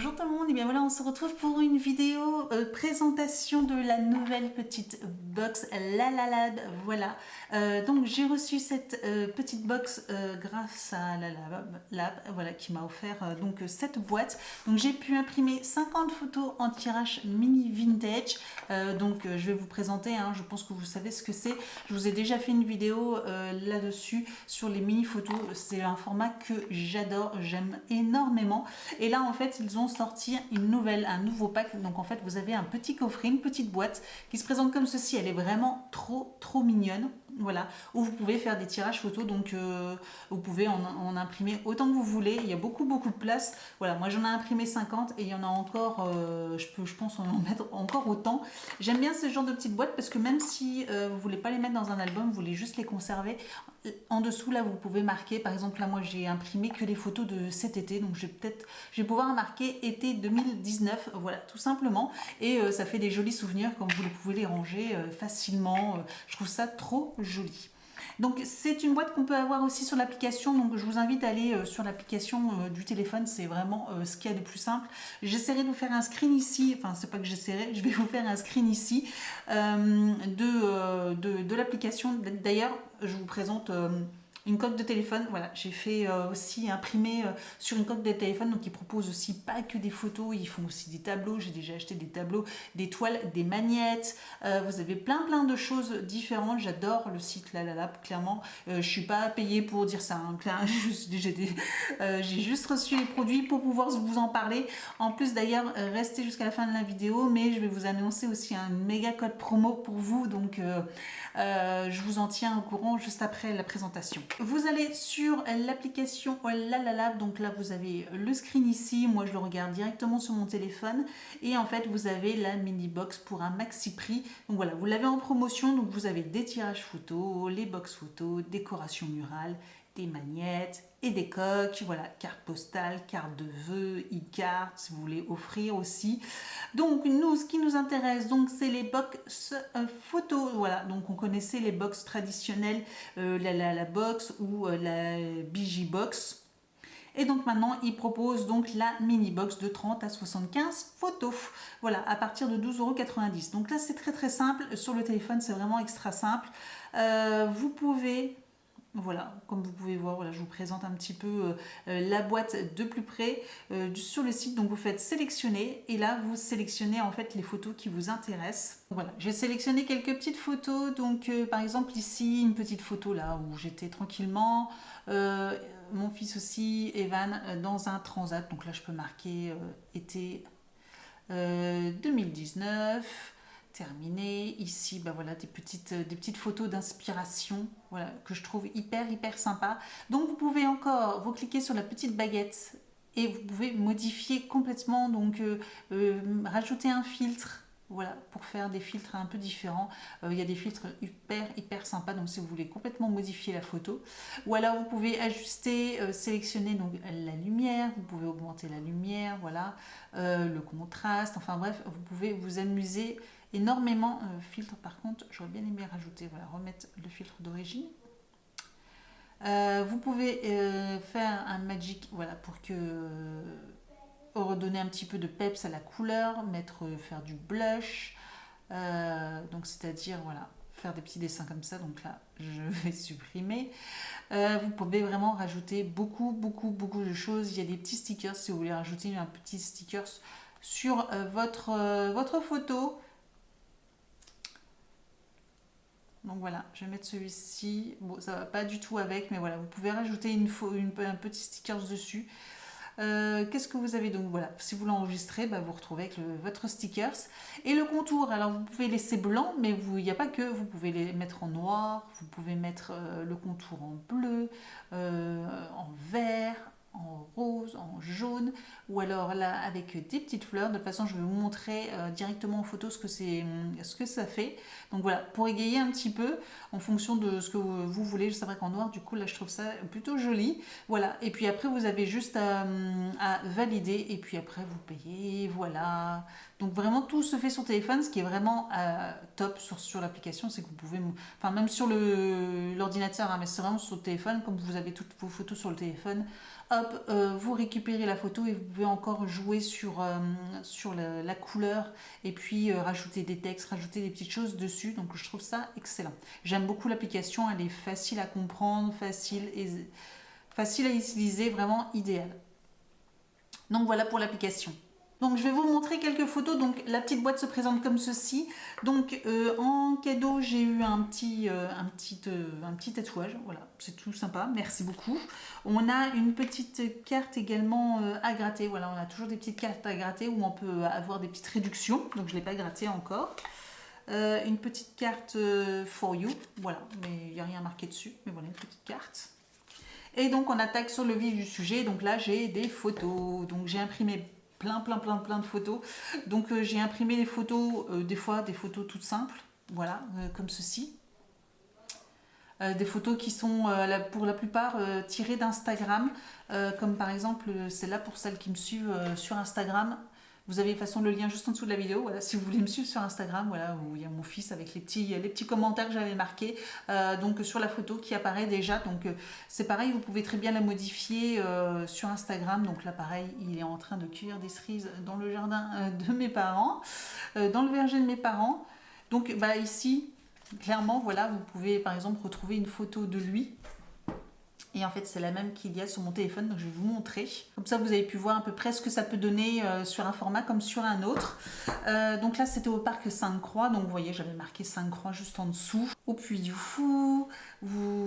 Bonjour tout le monde, et bien voilà, on se retrouve pour une vidéo présentation de la nouvelle petite box La La Lab. Voilà, donc j'ai reçu cette petite box grâce à La La Lab, voilà, qui m'a offert donc cette boîte. Donc j'ai pu imprimer 50 photos en tirage mini vintage. Donc je vais vous présenter, hein, je pense que vous savez ce que c'est. Je vous ai déjà fait une vidéo là-dessus sur les mini photos. C'est un format que j'adore, j'aime énormément. Et là en fait ils ont sorti un nouveau pack. Donc en fait vous avez un petit coffret, une petite boîte qui se présente comme ceci. Elle est vraiment trop mignonne. Voilà, où vous pouvez faire des tirages photos, donc vous pouvez en imprimer autant que vous voulez. Il y a beaucoup de place. Voilà, moi j'en ai imprimé 50 et il y en a encore, je pense en mettre encore autant. J'aime bien ce genre de petites boîtes parce que même si vous voulez pas les mettre dans un album, vous voulez juste les conserver, en dessous là vous pouvez marquer, par exemple là moi j'ai imprimé que les photos de cet été, donc je vais pouvoir marquer été 2019, voilà, tout simplement. Et ça fait des jolis souvenirs quand vous pouvez les ranger facilement. Je trouve ça trop joli. Donc c'est une boîte qu'on peut avoir aussi sur l'application, donc je vous invite à aller sur l'application du téléphone, c'est vraiment ce qu'il y a de plus simple. J'essaierai de vous faire un screen ici, enfin c'est pas que j'essaierai, je vais vous faire un screen ici de l'application. D'ailleurs je vous présente une coque de téléphone. Voilà, j'ai fait aussi imprimer sur une coque de téléphone, donc ils proposent aussi pas que des photos, ils font aussi des tableaux. J'ai déjà acheté des tableaux, des toiles, des magnettes. Vous avez plein de choses différentes. J'adore le site La La Lab, clairement. Je suis pas payée pour dire ça, hein. J'ai juste reçu les produits pour pouvoir vous en parler. En plus d'ailleurs, restez jusqu'à la fin de la vidéo, mais je vais vous annoncer aussi un méga code promo pour vous, donc je vous en tiens au courant juste après la présentation. Vous allez sur l'application La La Lab, donc là vous avez le screen ici, moi je le regarde directement sur mon téléphone, et en fait vous avez la mini box pour un maxi prix. Donc voilà, vous l'avez en promotion, donc vous avez des tirages photos, les box photos, décoration murale, des magnettes et des coques, voilà, carte postale, carte de vœux, e-carte si vous voulez offrir aussi. Donc nous, ce qui nous intéresse, donc c'est les box photos. Voilà, donc on connaissait les box traditionnelles, la box ou la BG box. Et donc maintenant, ils proposent donc la mini box de 30 à 75 photos. Voilà, à partir de 12,90 €. Donc là, c'est très simple. Sur le téléphone, c'est vraiment extra simple. Vous pouvez... Voilà, comme vous pouvez voir, voilà, je vous présente un petit peu la boîte de plus près sur le site. Donc vous faites sélectionner et là vous sélectionnez en fait les photos qui vous intéressent. Voilà, j'ai sélectionné quelques petites photos. Donc par exemple ici une petite photo là où j'étais tranquillement, mon fils aussi, Evan, dans un transat. Donc là je peux marquer été 2019. Terminé. Ici, bah voilà, des petites photos d'inspiration, voilà, que je trouve hyper sympa. Donc vous pouvez encore, vous cliquez sur la petite baguette et vous pouvez modifier complètement, donc rajouter un filtre. Voilà, pour faire des filtres un peu différents. Il y a des filtres hyper sympas, donc si vous voulez complètement modifier la photo. Ou alors vous pouvez ajuster, sélectionner donc la lumière, vous pouvez augmenter la lumière, voilà, le contraste, enfin bref, vous pouvez vous amuser énormément. Filtre par contre, j'aurais bien aimé rajouter, voilà, remettre le filtre d'origine. Vous pouvez faire un magic, voilà, pour que redonner un petit peu de peps à la couleur, faire du blush, donc c'est-à-dire voilà, faire des petits dessins comme ça. Donc là je vais supprimer. Vous pouvez vraiment rajouter beaucoup de choses. Il y a des petits stickers si vous voulez rajouter un petit stickers sur votre photo. Donc voilà, je vais mettre celui-ci. Bon, ça va pas du tout avec, mais voilà, vous pouvez rajouter un petit stickers dessus. Qu'est-ce que vous avez? Donc voilà, si vous l'enregistrez, bah, vous retrouvez avec votre stickers. Et le contour, alors vous pouvez laisser blanc, mais il n'y a pas que, vous pouvez les mettre en noir, vous pouvez mettre le contour en bleu, en vert, en rose, en jaune, ou alors là avec des petites fleurs. De toute façon je vais vous montrer directement en photo ce que ça fait. Donc voilà, pour égayer un petit peu en fonction de ce que vous voulez. C'est vrai qu'en noir, du coup là je trouve ça plutôt joli. Voilà, et puis après vous avez juste à valider et puis après vous payez. Voilà, donc vraiment tout se fait sur téléphone. Ce qui est vraiment top sur l'application, c'est que vous pouvez, enfin même sur l'ordinateur, hein, mais c'est vraiment sur le téléphone. Comme vous avez toutes vos photos sur le téléphone, hop, hop, vous récupérez la photo et vous pouvez encore jouer sur la couleur et puis rajouter des textes, rajouter des petites choses dessus. Donc je trouve ça excellent. J'aime beaucoup l'application, elle est facile à comprendre, facile à utiliser, vraiment idéal. Donc voilà pour l'application. Donc je vais vous montrer quelques photos. Donc la petite boîte se présente comme ceci. Donc en cadeau j'ai eu un petit tatouage. Voilà, c'est tout sympa. Merci beaucoup. On a une petite carte également à gratter. Voilà, on a toujours des petites cartes à gratter où on peut avoir des petites réductions. Donc je ne l'ai pas gratté encore. Une petite carte for you. Voilà, mais il n'y a rien marqué dessus. Mais voilà, une petite carte. Et donc on attaque sur le vif du sujet. Donc là j'ai des photos. Donc j'ai imprimé plein de photos. Donc j'ai imprimé des photos, des fois des photos toutes simples, voilà, comme ceci. Des photos qui sont pour la plupart tirées d'Instagram, comme par exemple celle-là pour celles qui me suivent sur Instagram. Vous avez de toute façon le lien juste en dessous de la vidéo, voilà, si vous voulez me suivre sur Instagram, voilà, où il y a mon fils avec les petits commentaires que j'avais marqués, donc sur la photo qui apparaît déjà, donc c'est pareil, vous pouvez très bien la modifier sur Instagram, donc là pareil, il est en train de cueillir des cerises dans le jardin de mes parents, dans le verger de mes parents, donc bah, ici, clairement, voilà, vous pouvez par exemple retrouver une photo de lui. Et en fait, c'est la même qu'il y a sur mon téléphone, donc je vais vous montrer. Comme ça, vous avez pu voir à peu près ce que ça peut donner sur un format comme sur un autre. Donc là, c'était au parc Sainte-Croix. Donc vous voyez, j'avais marqué Sainte-Croix juste en dessous. Au Puy du Fou,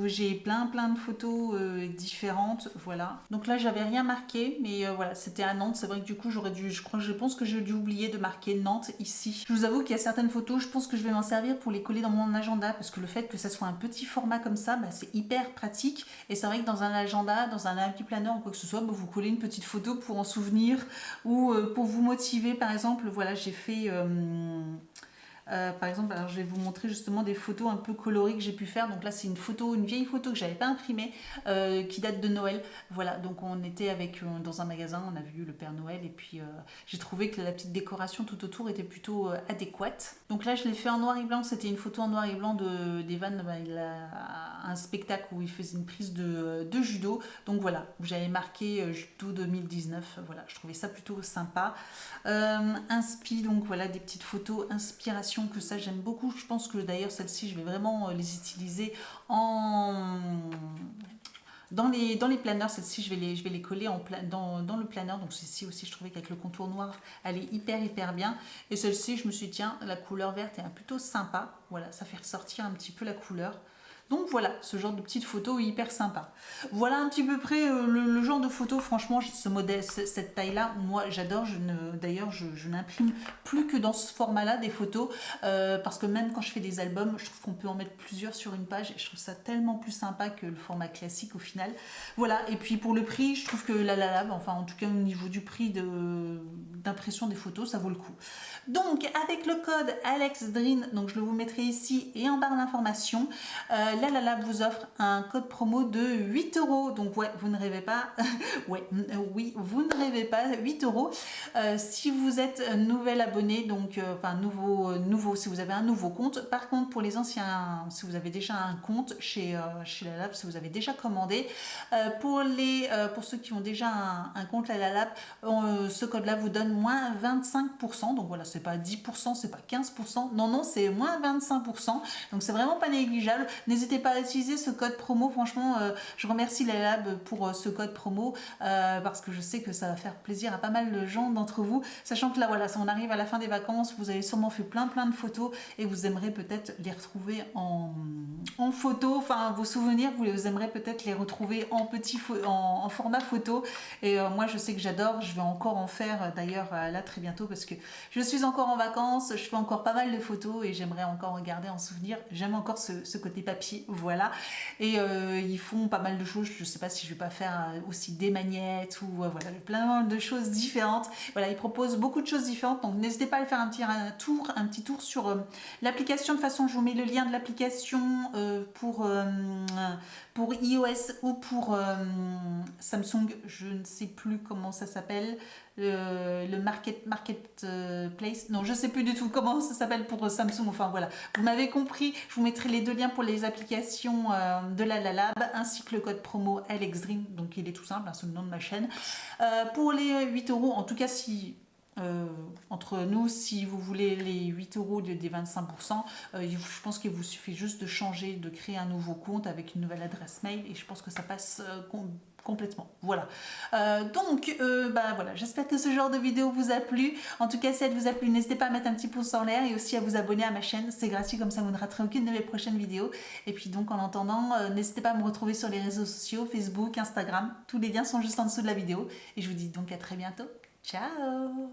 j'ai plein de photos différentes. Voilà. Donc là, j'avais rien marqué, mais voilà, c'était à Nantes. C'est vrai que du coup, je pense que j'ai dû oublier de marquer Nantes ici. Je vous avoue qu'il y a certaines photos, je pense que je vais m'en servir pour les coller dans mon agenda, parce que le fait que ça soit un petit format comme ça, bah, c'est hyper pratique. Et c'est vrai que dans un agenda, dans un happy planner ou quoi que ce soit, bah, vous collez une petite photo pour en souvenir ou pour vous motiver. Par exemple, voilà, j'ai fait... par exemple, alors je vais vous montrer justement des photos un peu colorées que j'ai pu faire. Donc là, c'est une vieille photo que j'avais pas imprimée, qui date de Noël. Voilà, donc on était dans un magasin, on a vu le Père Noël et puis j'ai trouvé que la petite décoration tout autour était plutôt adéquate. Donc là, je l'ai fait en noir et blanc. C'était une photo en noir et blanc d'Evan. Bah, il a un spectacle où il faisait une prise de judo. Donc voilà, j'avais marqué judo 2019. Voilà, je trouvais ça plutôt sympa. Donc voilà, des petites photos inspiration, que ça j'aime beaucoup. Je pense que d'ailleurs celles-ci je vais vraiment les utiliser dans les planeurs. Celle-ci je vais les coller dans le planeur. Donc celle-ci aussi je trouvais qu'avec le contour noir elle est hyper bien. Et celle-ci je me suis dit tiens, la couleur verte est plutôt sympa. Voilà, ça fait ressortir un petit peu la couleur. Donc voilà, ce genre de petite photo hyper sympa. Voilà un petit peu près le genre de photo. Franchement, ce modèle, cette taille-là, moi j'adore. D'ailleurs, je n'imprime plus que dans ce format-là des photos parce que même quand je fais des albums, je trouve qu'on peut en mettre plusieurs sur une page et je trouve ça tellement plus sympa que le format classique au final. Voilà, et puis pour le prix, je trouve que la Lab, enfin en tout cas au niveau du prix d'impression des photos, ça vaut le coup. Donc avec le code AlexDrin, donc je le vous mettrai ici et en barre d'informations, La Lab vous offre un code promo de 8 €. Donc ouais, vous ne rêvez pas. Oui, vous ne rêvez pas. 8 €. Si vous êtes nouvel abonné, donc enfin nouveau, si vous avez un nouveau compte. Par contre, pour les anciens, si vous avez déjà un compte chez La Lab, si vous avez déjà commandé, pour ceux qui ont déjà un compte La Lab, ce code-là vous donne moins 25%. Donc voilà, c'est pas 10%, c'est pas 15%. Non, c'est moins 25%. Donc c'est vraiment pas négligeable. N'hésitez pas à utiliser ce code promo. Franchement, je remercie La Lab pour ce code promo parce que je sais que ça va faire plaisir à pas mal de gens d'entre vous. Sachant que là, voilà, on arrive à la fin des vacances, vous avez sûrement fait plein de photos et vous aimerez peut-être les retrouver en photo. Enfin, vos souvenirs, vous aimerez peut-être les retrouver en format photo. Et moi, je sais que j'adore. Je vais encore en faire d'ailleurs là très bientôt parce que je suis encore en vacances. Je fais encore pas mal de photos et j'aimerais encore regarder en souvenir. J'aime encore ce côté papier, voilà. Et ils font pas mal de choses. Je sais pas si je vais pas faire aussi des magnettes ou voilà, plein de choses différentes. Voilà, ils proposent beaucoup de choses différentes. Donc n'hésitez pas à aller faire un petit tour sur l'application. De toute façon, je vous mets le lien de l'application Pour iOS ou pour Samsung, je ne sais plus comment ça s'appelle, le marketplace. Non, je ne sais plus du tout comment ça s'appelle pour Samsung. Enfin voilà, vous m'avez compris. Je vous mettrai les 2 liens pour les applications de la Lab ainsi que le code promo LXDream. Donc il est tout simple, hein, c'est le nom de ma chaîne. Pour les 8 euros, en tout cas si entre nous, si vous voulez les 8 euros des 25%, je pense qu'il vous suffit juste de changer, de créer un nouveau compte avec une nouvelle adresse mail et je pense que ça passe complètement. Voilà. Donc, voilà, j'espère que ce genre de vidéo vous a plu. En tout cas, si elle vous a plu, n'hésitez pas à mettre un petit pouce en l'air et aussi à vous abonner à ma chaîne. C'est gratuit, comme ça vous ne raterez aucune de mes prochaines vidéos. Et puis donc, en attendant, n'hésitez pas à me retrouver sur les réseaux sociaux, Facebook, Instagram. Tous les liens sont juste en dessous de la vidéo. Et je vous dis donc à très bientôt. Ciao!